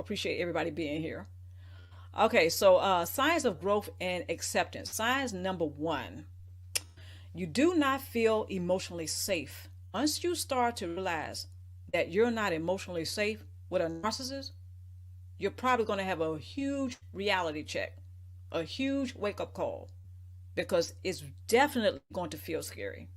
appreciate everybody being here. Okay, so signs of growth and acceptance. Signs number one, you do not feel emotionally safe. Once you start to realize that you're not emotionally safe with a narcissist, you're probably going to have a huge reality check, a huge wake up call, because it's definitely going to feel scary.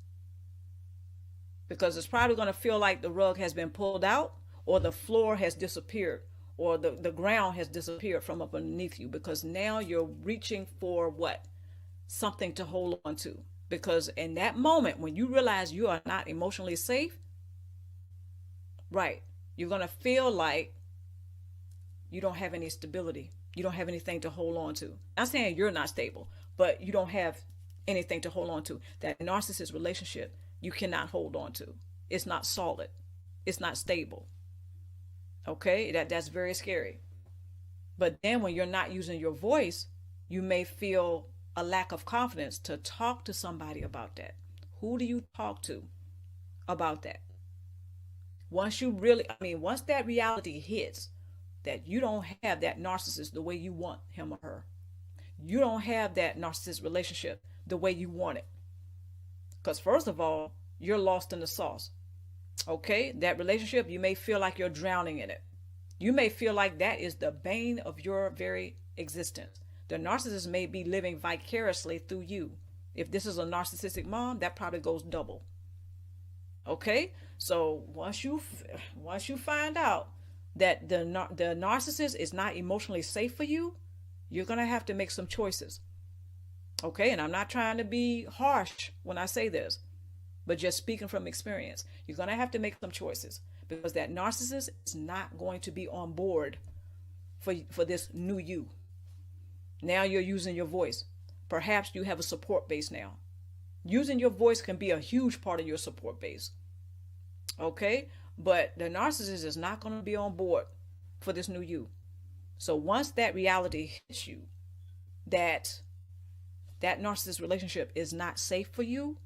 Because it's probably going to feel like the rug has been pulled out, or the floor has disappeared, or the ground has disappeared from up underneath you, because now you're reaching for what? Something to hold on to. Because in that moment, when you realize you are not emotionally safe, right, you're going to feel like you don't have any stability. You don't have anything to hold on to. I'm saying you're not stable, but you don't have anything to hold on to. That narcissist relationship, you cannot hold on to. It's not solid. It's not stable. Okay, that's very scary. But then when you're not using your voice, you may feel a lack of confidence to talk to somebody about that. Who do you talk to about that? Once you really, I mean, once that reality hits that you don't have that narcissist the way you want him or her, you don't have that narcissist relationship the way you want it. Because, first of all, you're lost in the sauce. Okay, that relationship, you may feel like you're drowning in it. You may feel like that is the bane of your very existence. The narcissist may be living vicariously through you. If this is a narcissistic mom, that probably goes double. Okay, so once you find out that the narcissist is not emotionally safe for you, you're gonna have to make some choices. Okay, and I'm not trying to be harsh when I say this, but just speaking from experience, you're gonna have to make some choices, because that narcissist is not going to be on board for this new you. Now you're using your voice. Perhaps you have a support base now. Using your voice can be a huge part of your support base. Okay? But the narcissist is not going to be on board for this new you. So once that reality hits you, that narcissist relationship is not safe for you,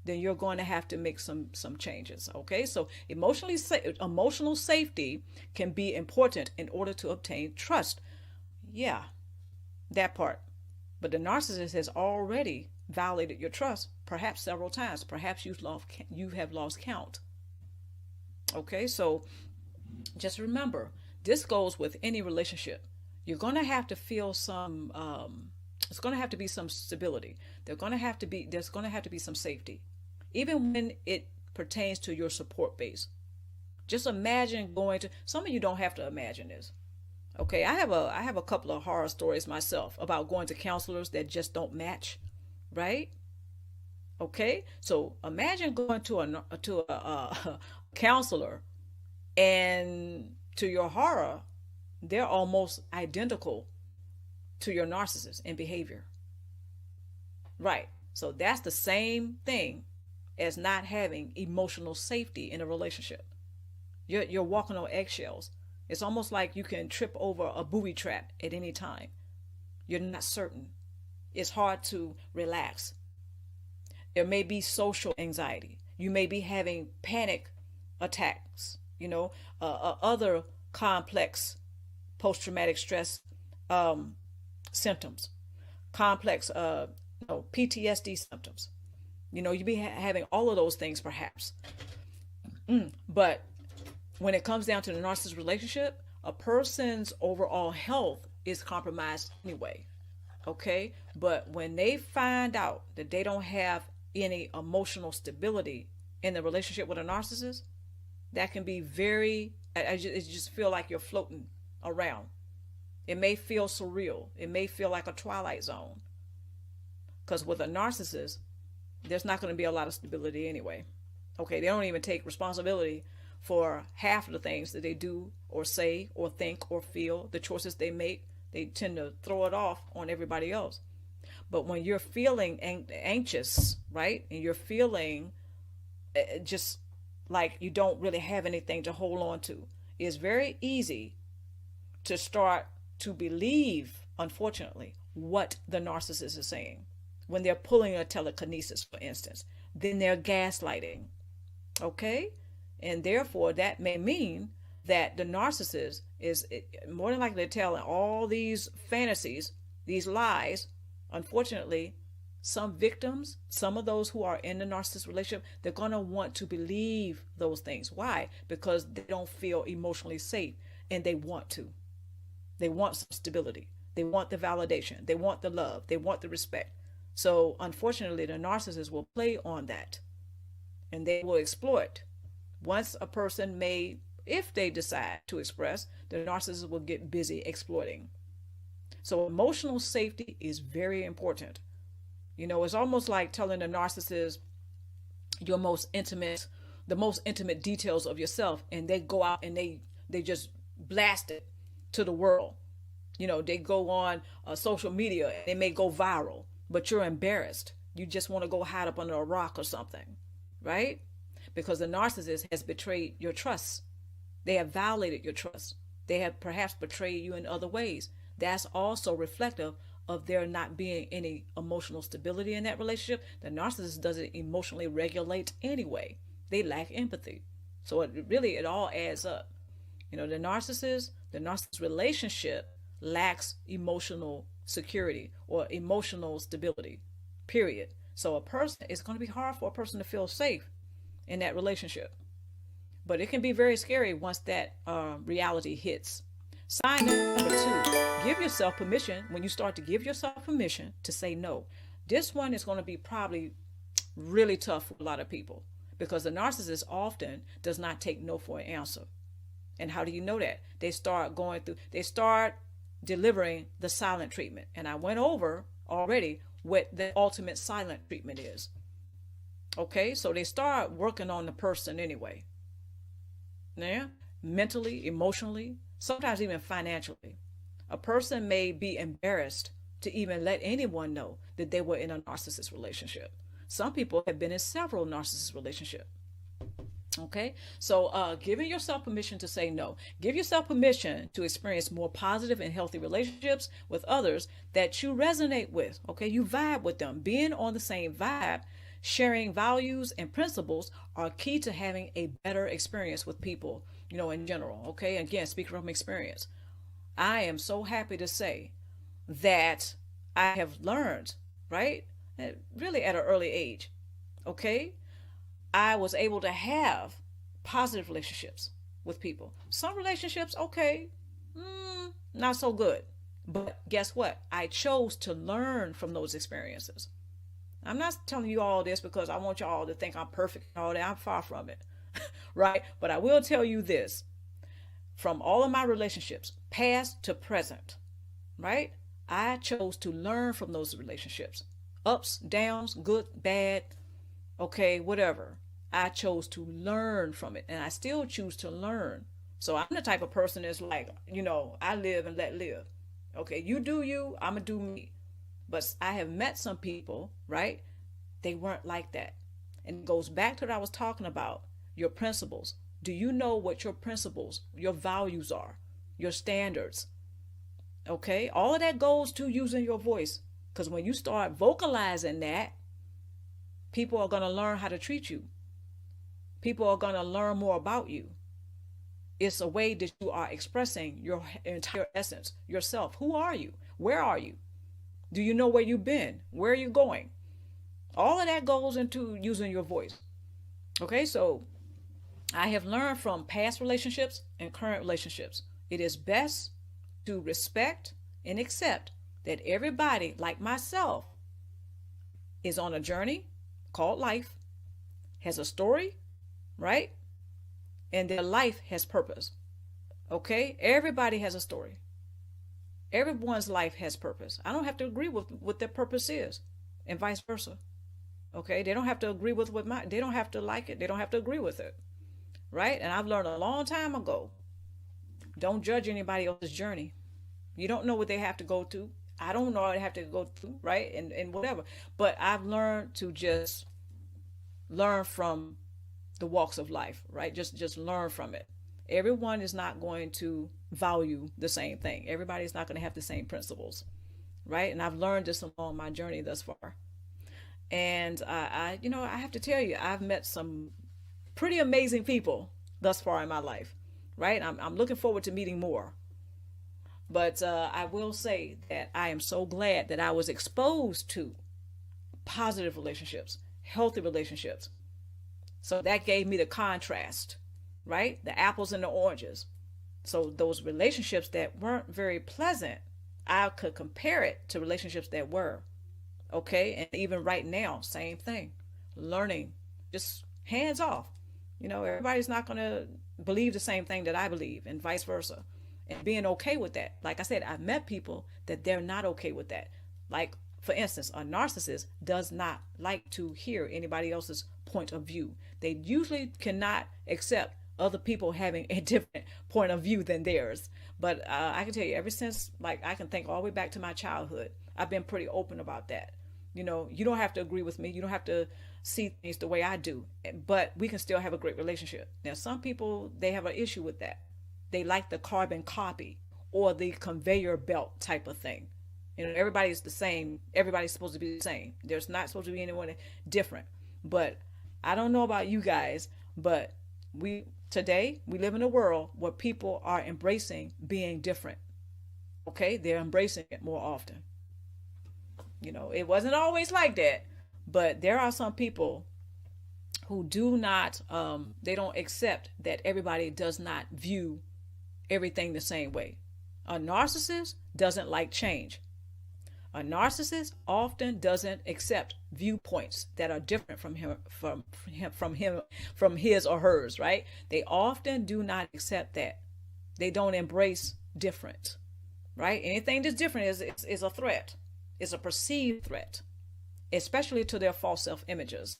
then you're going to have to make some changes. Okay? So emotional safety can be important in order to obtain trust. Yeah, that part. But the narcissist has already violated your trust, perhaps several times. Perhaps you have lost count. Okay, so just remember, this goes with any relationship. You're going to have to feel some. It's going to have to be some stability. There's going to have to be some safety, even when it pertains to your support base. Just imagine going to. Some of you don't have to imagine this. Okay, I have a couple of horror stories myself about going to counselors that just don't match, right? Okay, so imagine going to a counselor, and to your horror, they're almost identical to your narcissist in behavior. Right. So that's the same thing as not having emotional safety in a relationship. You're walking on eggshells. It's almost like you can trip over a booby trap at any time. You're not certain. It's hard to relax. There may be social anxiety. You may be having panic attacks, other complex post-traumatic stress symptoms, complex PTSD symptoms. You be having all of those things perhaps. But when it comes down to the narcissist relationship, a person's overall health is compromised anyway. Okay? But when they find out that they don't have any emotional stability in the relationship with a narcissist, that can be it just feel like you're floating around. It may feel surreal. It may feel like a twilight zone. Because with a narcissist, there's not going to be a lot of stability anyway. Okay, they don't even take responsibility for half of the things that they do or say or think or feel, the choices they make. They tend to throw it off on everybody else. But when you're feeling anxious, right, and you're feeling just like you don't really have anything to hold on to, it's very easy to start to believe, unfortunately, what the narcissist is saying. When they're pulling a telekinesis, for instance, then they're gaslighting. Okay? And therefore, that may mean that the narcissist is more than likely telling all these fantasies, these lies. Unfortunately, some victims, some of those who are in the narcissist relationship, they're going to want to believe those things. Why? Because they don't feel emotionally safe, and they want to. They want some stability. They want the validation. They want the love. They want the respect. So unfortunately, the narcissist will play on that, and they will exploit. Once a person may, if they decide to express, the narcissist will get busy exploiting. So emotional safety is very important. You know, it's almost like telling the narcissist your most intimate, the most intimate details of yourself, and they go out and they just blast it to the world. You know, they go on social media and they may go viral, but you're embarrassed. You just want to go hide up under a rock or something, right? Because the narcissist has betrayed your trust. They have violated your trust. They have perhaps betrayed you in other ways. That's also reflective of there not being any emotional stability in that relationship. The narcissist doesn't emotionally regulate anyway. They lack empathy. So it all adds up. You know, the narcissist relationship lacks emotional security or emotional stability, period. So it's going to be hard for a person to feel safe in that relationship. But it can be very scary once that reality hits. Sign number 2, give yourself permission. When you start to give yourself permission to say no, this one is going to be probably really tough for a lot of people, because the narcissist often does not take no for an answer. And how do you know that? They start delivering the silent treatment. And I went over already what the ultimate silent treatment is. Okay, so they start working on the person anyway. Yeah, mentally, emotionally, sometimes even financially. A person may be embarrassed to even let anyone know that they were in a narcissist relationship. Some people have been in several narcissist relationships. Okay, so giving yourself permission to say no. Give yourself permission to experience more positive and healthy relationships with others that you resonate with. Okay, you vibe with them. Being on the same vibe, sharing values and principles are key to having a better experience with people, you know, in general. Okay, again, speaking from experience, I am so happy to say that I have learned, right, really at an early age, okay, I was able to have positive relationships with people. Some relationships, okay, not so good. But guess what? I chose to learn from those experiences. I'm not telling you all this because I want you all to think I'm perfect and all that. I'm far from it, right? But I will tell you this. From all of my relationships, past to present, right? I chose to learn from those relationships. Ups, downs, good, bad, okay, whatever. I chose to learn from it, and I still choose to learn. So I'm the type of person that's like, you know, I live and let live. Okay, you do you, I'm gonna do me. But I have met some people, right? They weren't like that. And it goes back to what I was talking about, your principles. Do you know what your principles, your values are, your standards? Okay, all of that goes to using your voice. Because when you start vocalizing that, people are going to learn how to treat you. People are going to learn more about you. It's a way that you are expressing your entire essence, yourself. Who are you? Where are you? Do you know where you've been? Where are you going? All of that goes into using your voice. Okay, so I have learned from past relationships and current relationships. It is best to respect and accept that everybody, like myself, is on a journey called life, has a story, right? And their life has purpose. Okay? Everybody has a story. Everyone's life has purpose. I don't have to agree with what their purpose is, and vice versa. Okay? They don't have to agree with what they don't have to like it. They don't have to agree with it. Right? And I've learned a long time ago, don't judge anybody else's journey. You don't know what they have to go through. I don't know what I have to go through, right? And whatever. But I've learned to just learn from the walks of life, right? Just learn from it. Everyone is not going to value the same thing. Everybody's not going to have the same principles, right? And I've learned this along my journey thus far. And I have to tell you, I've met some pretty amazing people thus far in my life. right? I'm looking forward to meeting more. But I will say that I am so glad that I was exposed to positive relationships, healthy relationships. So that gave me the contrast, right? The apples and the oranges. So those relationships that weren't very pleasant, I could compare it to relationships that were. Okay. And even right now, same thing. Learning, just hands off. Everybody's not going to believe the same thing that I believe, and vice versa. And being okay with that. Like I said, I've met people that they're not okay with that. Like, for instance, a narcissist does not like to hear anybody else's point of view. They usually cannot accept other people having a different point of view than theirs. But I can tell you, ever since, like, I can think all the way back to my childhood, I've been pretty open about that. You don't have to agree with me. You don't have to see things the way I do, but we can still have a great relationship. Now, some people, they have an issue with that. They like the carbon copy or the conveyor belt type of thing. Everybody's the same. Everybody's supposed to be the same. There's not supposed to be anyone different. But I don't know about you guys, but today we live in a world where people are embracing being different. Okay? They're embracing it more often. It wasn't always like that, but there are some people who do not, they don't accept that everybody does not view everything the same way. A narcissist doesn't like change. A narcissist often doesn't accept viewpoints that are different from his or hers, right? They often do not accept that. They don't embrace different, right? Anything that's different is a threat. It's a perceived threat, especially to their false self-images.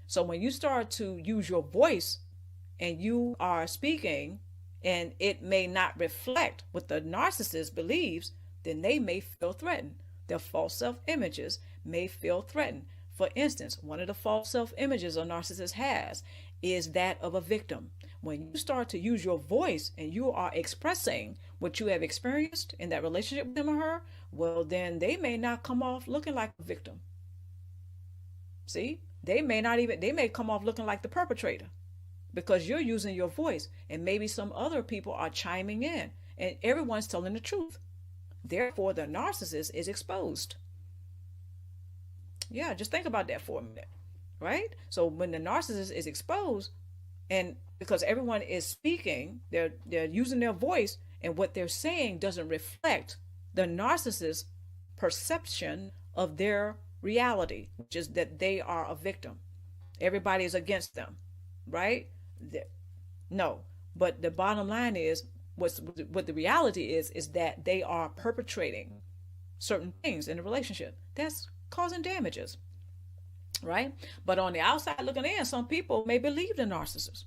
So when you start to use your voice and you are speaking and it may not reflect what the narcissist believes, then they may feel threatened. Their false self-images may feel threatened. For instance, one of the false self-images a narcissist has is that of a victim. When you start to use your voice and you are expressing what you have experienced in that relationship with him or her, well, then they may not come off looking like a victim. See, they may come off looking like the perpetrator because you're using your voice, and maybe some other people are chiming in and everyone's telling the truth. Therefore, the narcissist is exposed. Yeah, just think about that for a minute, right? So when the narcissist is exposed, and because everyone is speaking, they're using their voice, and what they're saying doesn't reflect the narcissist's perception of their reality, which is that they are a victim. Everybody is against them, right? No, but the bottom line is what the reality is that they are perpetrating certain things in a relationship that's causing damages, right? But on the outside looking in, some people may believe the narcissist.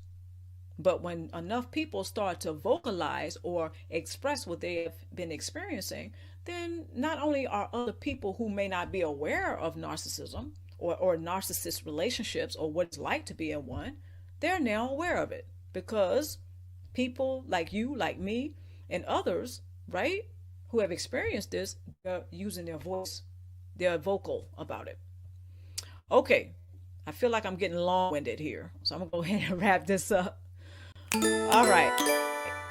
But when enough people start to vocalize or express what they have been experiencing, then not only are other people who may not be aware of narcissism or narcissist relationships or what it's like to be in one, they're now aware of it because people like you, like me, and others, right, who have experienced this, they're using their voice. They're vocal about it. Okay, I feel like I'm getting long-winded here, so I'm going to go ahead and wrap this up. All right.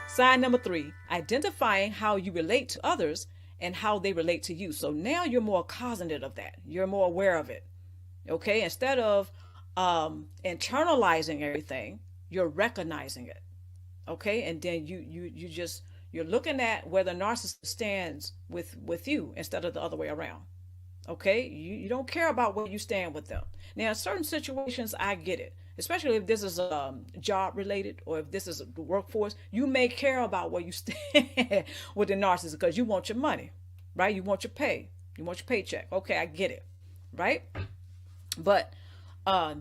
Sign number 3, identifying how you relate to others and how they relate to you. So now you're more cognizant of that. You're more aware of it. Okay, instead of internalizing everything, you're recognizing it. Okay, and then you're looking at where the narcissist stands with you instead of the other way around. Okay, you don't care about where you stand with them. Now, in certain situations, I get it, especially if this is job related or if this is the workforce. You may care about where you stand with the narcissist because you want your money, right? You want your pay, you want your paycheck. Okay, I get it, right? But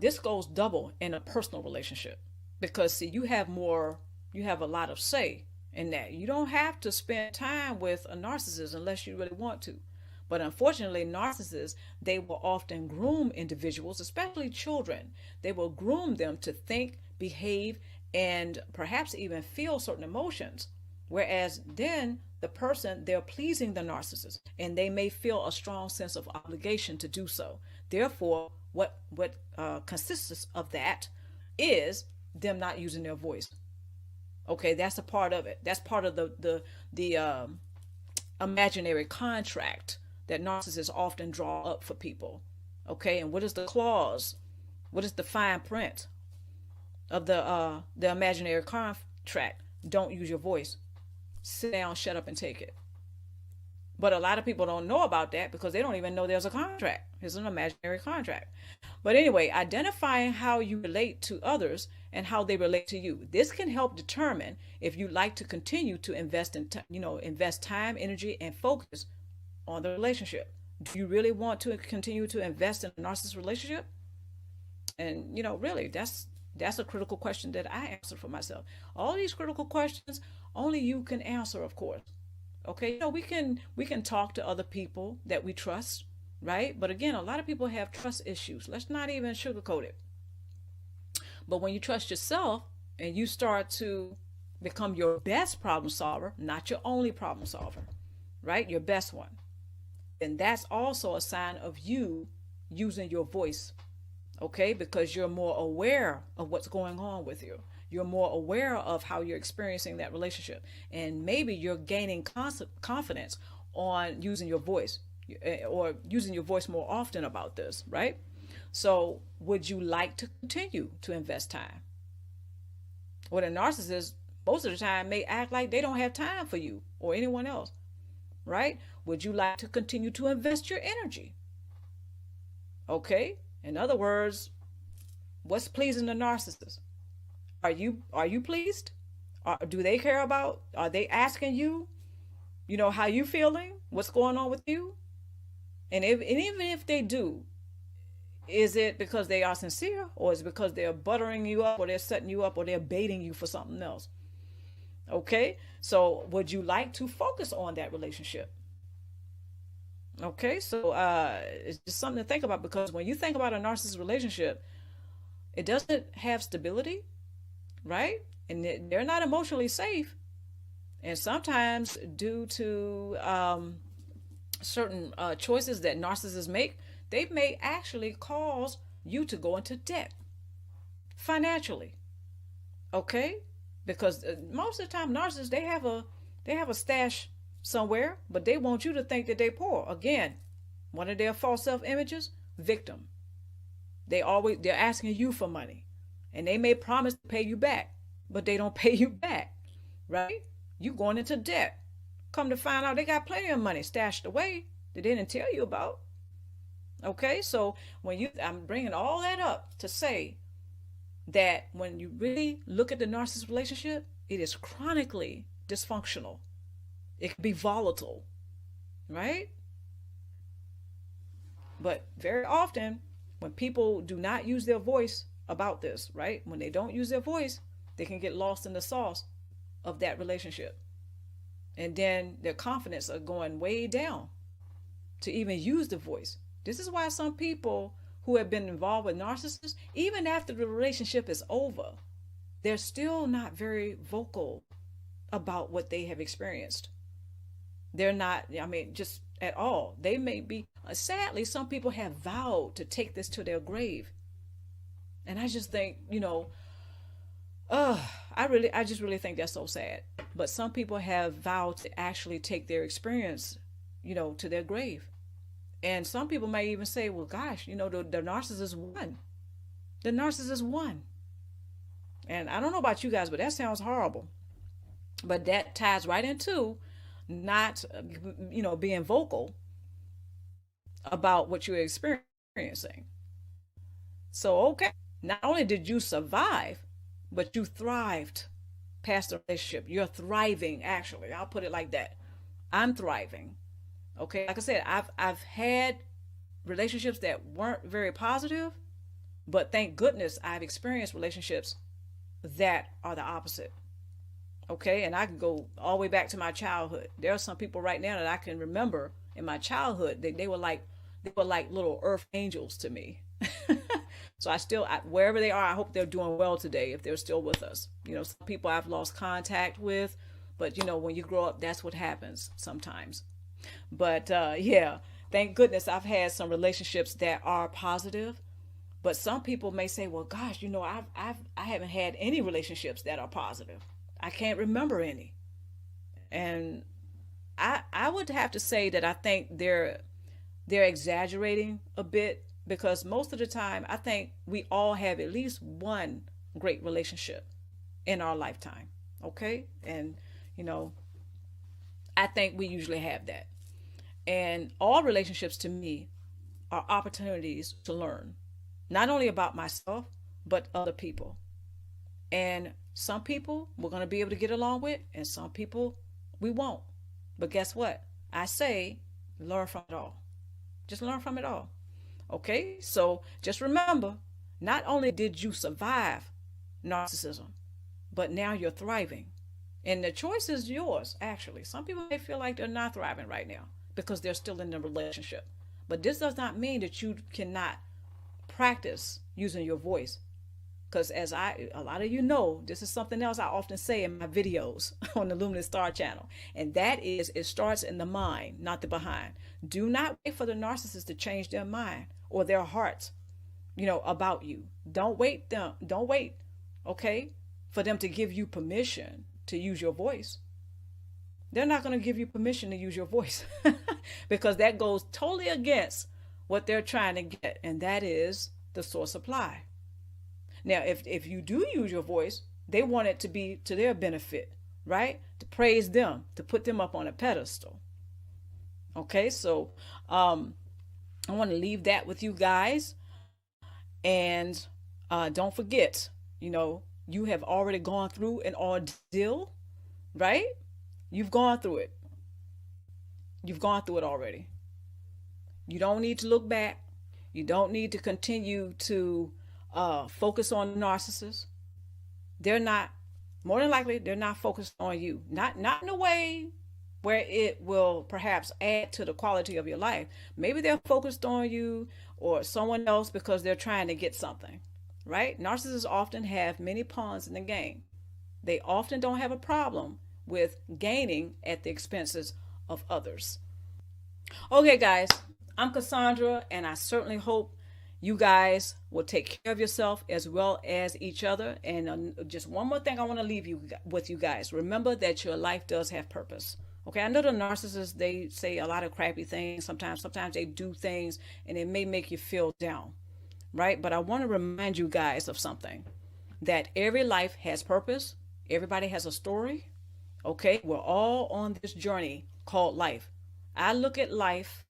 this goes double in a personal relationship because see, you have a lot of say in that. You don't have to spend time with a narcissist unless you really want to. But unfortunately, narcissists, they will often groom individuals, especially children. They will groom them to think, behave, and perhaps even feel certain emotions. Whereas then the person, they're pleasing the narcissist, and they may feel a strong sense of obligation to do so. Therefore, what consists of that is them not using their voice. Okay, that's a part of it. That's part of the imaginary contract that narcissists often draw up for people. Okay, and what is the clause? What is the fine print of the imaginary contract? Don't use your voice. Sit down, shut up, and take it. But a lot of people don't know about that because they don't even know there's a contract. It's an imaginary contract. But anyway, identifying how you relate to others and how they relate to you. This can help determine if you like to continue to invest time, energy, and focus on the relationship. Do you really want to continue to invest in a narcissist relationship? And really, that's a critical question that I answer for myself. All these critical questions only you can answer, of course. Okay, we can talk to other people that we trust, right? But again, a lot of people have trust issues. Let's not even sugarcoat it. But when you trust yourself and you start to become your best problem solver, not your only problem solver, right? Your best one. And that's also a sign of you using your voice, okay? Because you're more aware of what's going on with you. You're more aware of how you're experiencing that relationship. And maybe you're gaining confidence on using your voice or using your voice more often about this, right? So would you like to continue to invest time? Well, the narcissist most of the time may act like they don't have time for you or anyone else, right? Would you like to continue to invest your energy? Okay. In other words, what's pleasing the narcissist? Are you pleased? Do they care about? Are they asking you, how you feeling? What's going on with you? And even if they do, is it because they are sincere, or is it because they're buttering you up, or they're setting you up, or they're baiting you for something else? Okay, so would you like to focus on that relationship? Okay, so it's just something to think about, because when you think about a narcissist relationship, it doesn't have stability, right? And they're not emotionally safe. And sometimes, due to certain choices that narcissists make, they may actually cause you to go into debt financially. Okay, because most of the time, narcissists they have a stash somewhere, but they want you to think that they're poor. Again, one of their false self images: victim. They're asking you for money, and they may promise to pay you back, but they don't pay you back, right? You going into debt. Come to find out, they got plenty of money stashed away that they didn't tell you about. Okay, so I'm bringing all that up to say that when you really look at the narcissist relationship, it is chronically dysfunctional. It can be volatile, right? But very often, when people do not use their voice about this, right? When they don't use their voice, they can get lost in the sauce of that relationship. And then their confidence are going way down to even use the voice. This is why some people who have been involved with narcissists, even after the relationship is over, they're still not very vocal about what they have experienced. They're not, just at all. They may be, sadly, some people have vowed to take this to their grave. And I just think, I just really think that's so sad. But some people have vowed to actually take their experience, to their grave. And some people may even say, well, gosh, the narcissist won. The narcissist won. And I don't know about you guys, but that sounds horrible. But that ties right into not, being vocal about what you're experiencing. So, okay, not only did you survive, but you thrived past the relationship. You're thriving, actually. I'll put it like that. I'm thriving. Okay, like I said, I've had relationships that weren't very positive, but thank goodness I've experienced relationships that are the opposite. Okay, and I can go all the way back to my childhood. There are some people right now that I can remember in my childhood. They were like little earth angels to me. So wherever they are, I hope they're doing well today, if they're still with us. Some people I've lost contact with, but when you grow up, that's what happens sometimes. But yeah, thank goodness I've had some relationships that are positive. But some people may say, well, gosh, I haven't had any relationships that are positive. I can't remember any. And I would have to say that I think they're exaggerating a bit, because most of the time I think we all have at least one great relationship in our lifetime. Okay? And you know, I think we usually have that. And all relationships to me are opportunities to learn, not only about myself, but other people. And some people we're going to be able to get along with, and some people we won't. But guess what? I say learn from it all. Just learn from it all. Okay? So just remember, not only did you survive narcissism, but now you're thriving. And the choice is yours, actually. Some people may feel like they're not thriving right now because they're still in the relationship. But this does not mean that you cannot practice using your voice. Because a lot of you know, this is something else I often say in my videos on the Luminousz Ztarr channel. And that is, it starts in the mind, not the behind. Do not wait for the narcissist to change their mind or their heart, about you. Don't wait, okay, for them to give you permission to use your voice. They're not going to give you permission to use your voice because that goes totally against what they're trying to get, and that is the source supply. Now, if you do use your voice, they want it to be to their benefit, right? To praise them, to put them up on a pedestal. Okay, so I want to leave that with you guys. And don't forget, you have already gone through an ordeal, right? You've gone through it. You've gone through it already. You don't need to look back. You don't need to continue to focus on narcissists. They're not, more than likely, they're not focused on you. Not in a way where it will perhaps add to the quality of your life. Maybe they're focused on you or someone else because they're trying to get something, right? Narcissists often have many pawns in the game. They often don't have a problem with gaining at the expenses of others. Okay, guys, I'm Cassandra, and I certainly hope you guys will take care of yourself as well as each other. And just one more thing I want to leave you with you guys. Remember that your life does have purpose. Okay, I know the narcissists, they say a lot of crappy things. Sometimes they do things and it may make you feel down, right? But I want to remind you guys of something, that every life has purpose. Everybody has a story. Okay, we're all on this journey called life. I look at life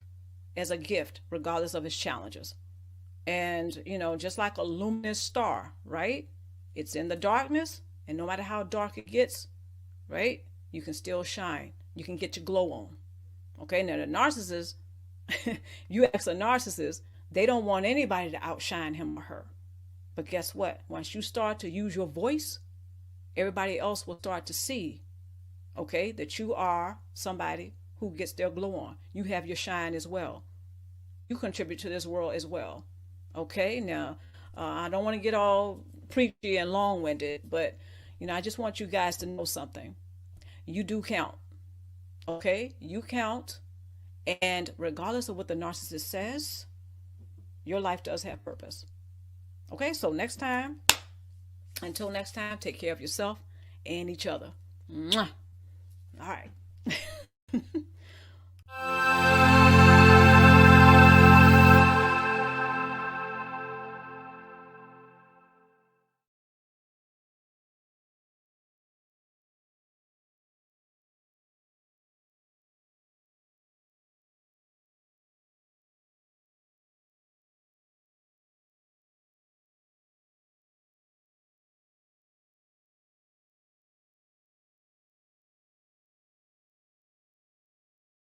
as a gift, regardless of its challenges. And, just like a luminous star, right? It's in the darkness, and no matter how dark it gets, right? You can still shine. You can get your glow on. Okay, now the narcissist, you ask a narcissist, they don't want anybody to outshine him or her. But guess what? Once you start to use your voice, everybody else will start to see, okay, that you are somebody who gets their glow on. You have your shine as well. You contribute to this world as well. Okay, now, I don't want to get all preachy and long-winded, but, I just want you guys to know something. You do count. Okay, you count. And regardless of what the narcissist says, your life does have purpose. Okay, so until next time, take care of yourself and each other. Mwah.